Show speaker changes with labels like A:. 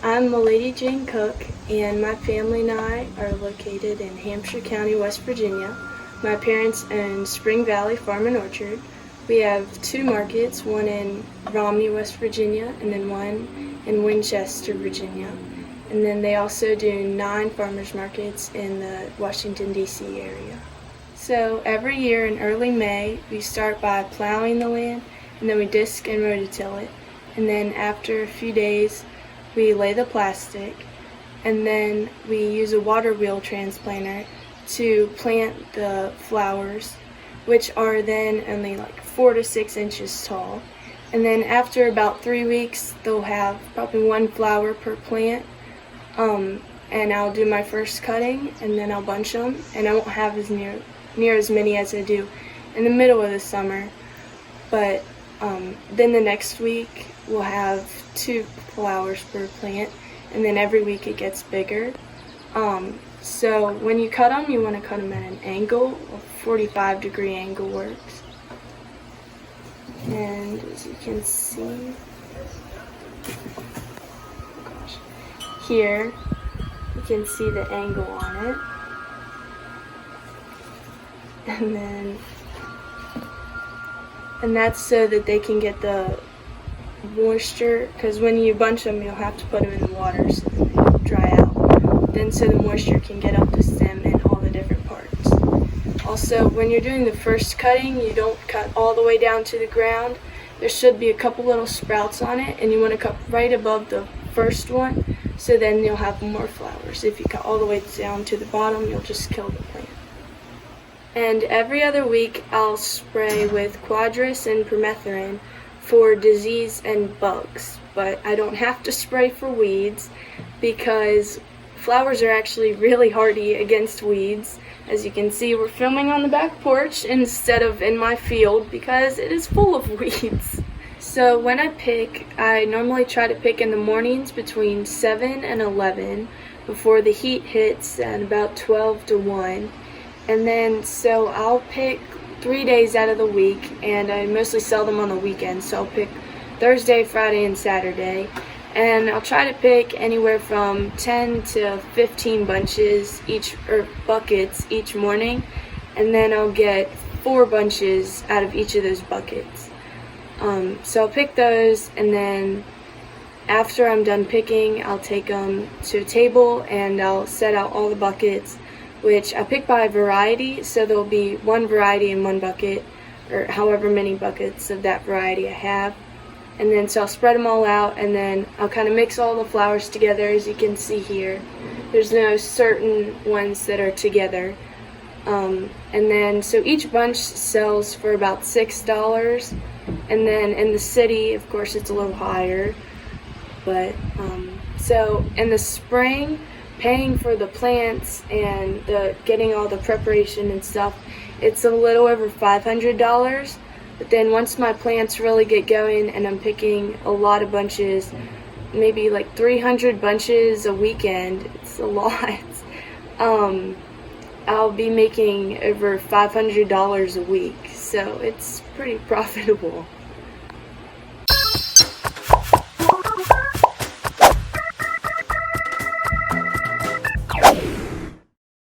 A: I'm Mulledy Jane Cook, and my family and I are located in Hampshire County, West Virginia. My parents own Spring Valley Farm and Orchard. We have 2 markets, one in Romney, West Virginia, and then one in Winchester, Virginia. And then they also do 9 farmers markets in the Washington, D.C. area. So every year in early May, we start by plowing the land, and then we disc and rototill it. And then after a few days, we lay the plastic, and then we use a water wheel transplanter to plant the flowers, which are then only like 4 to 6 inches tall. And then after about 3 weeks, they'll have probably 1 flower per plant. And I'll do my first cutting, and then I'll bunch them, and I won't have as near as many as I do in the middle of the summer. But then the next week we'll have 2 flowers per plant, and then every week it gets bigger. So when you cut them, you want to cut them at an angle. A 45-degree angle works. And as you can see here, you can see the angle on it. And that's so that they can get the moisture, because when you bunch them, you'll have to put them in the water so that they dry out. Then so the moisture can get up the stem and all the different parts. Also, when you're doing the first cutting, you don't cut all the way down to the ground. There should be a couple little sprouts on it, and you want to cut right above the first one, so then you'll have more flowers. If you cut all the way down to the bottom, you'll just kill the plant. And every other week, I'll spray with Quadris and permethrin for disease and bugs, but I don't have to spray for weeds because flowers are actually really hardy against weeds. As you can see, we're filming on the back porch instead of in my field because it is full of weeds. So when I pick, I normally try to pick in the mornings between 7 and 11 before the heat hits at about 12 to 1. And then so I'll pick 3 days out of the week, and I mostly sell them on the weekends, so I'll pick Thursday, Friday, and Saturday. And I'll try to pick anywhere from 10 to 15 bunches buckets each morning, and then I'll get 4 bunches out of each of those buckets. So I'll pick those, and then after I'm done picking, I'll take them to a table and I'll set out all the buckets, which I pick by variety, so there'll be 1 variety in 1 bucket, or however many buckets of that variety I have. And then so I'll spread them all out, and then I'll kind of mix all the flowers together. As you can see here, there's no certain ones that are together. And then so each bunch sells for about $6, and then in the city, of course, it's a little higher. But so in the spring, paying for the plants and getting all the preparation and stuff, it's a little over $500. But then once my plants really get going and I'm picking a lot of bunches, maybe like 300 bunches a weekend, it's a lot, I'll be making over $500 a week. So it's pretty profitable.